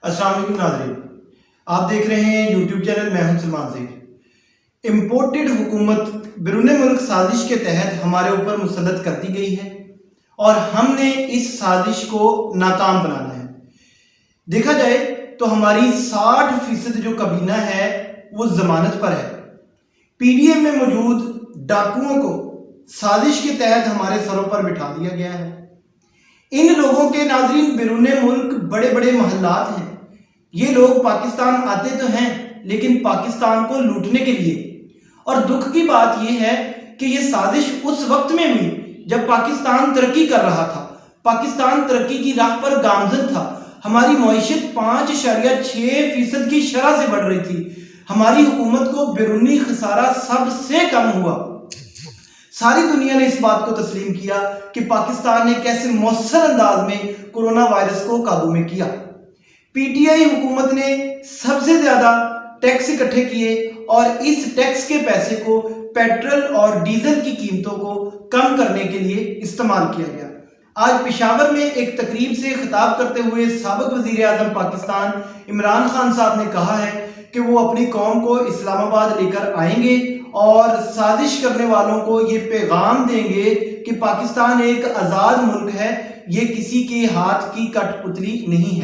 अस्सलाम वालेकुम नाज़रीन, आप देख रहे हैं यूट्यूब चैनल। मैं हूं सलमान ज़ेर। इम्पोर्टेड हुकूमत बिरून मुल्क साजिश के तहत हमारे ऊपर मुसल्लत कर दी गई है और हमने इस साजिश को नाकाम बनाना है। देखा जाए तो हमारी 60% जो काबीना है वो जमानत पर है। पीडीएम में मौजूद डाकुओं को साजिश के तहत हमारे सरों पर बिठा दिया गया है। इन लोगों के नाजरीन बिरून मुल्क बड़े बड़े महल्लात हैं। ये लोग पाकिस्तान आते तो हैं लेकिन पाकिस्तान को लूटने के लिए। और दुख की बात यह है कि ये साजिश उस वक्त में हुई जब पाकिस्तान तरक्की कर रहा था, पाकिस्तान तरक्की की राह पर गामजन था। हमारी मईशत 5.6% की शरह से बढ़ रही थी। हमारी हुकूमत को बैरूनी खसारा सबसे कम हुआ। सारी दुनिया ने इस बात को तस्लीम किया कि पाकिस्तान ने कैसे मौसर अंदाज में कोरोना वायरस को काबू में किया। पीटीआई हुकूमत ने सबसे ज्यादा टैक्स इकट्ठे किए और इस टैक्स के पैसे को पेट्रोल और डीजल की कीमतों को कम करने के लिए इस्तेमाल किया गया। आज पेशावर में एक तकरीब से खिताब करते हुए साबिक वजीर आजम पाकिस्तान इमरान खान साहब ने कहा है कि वो अपनी कौम को इस्लामाबाद लेकर आएंगे और साजिश करने वालों को ये पैगाम देंगे कि पाकिस्तान एक आज़ाद मुल्क है, ये किसी के हाथ की कठपुतली नहीं है।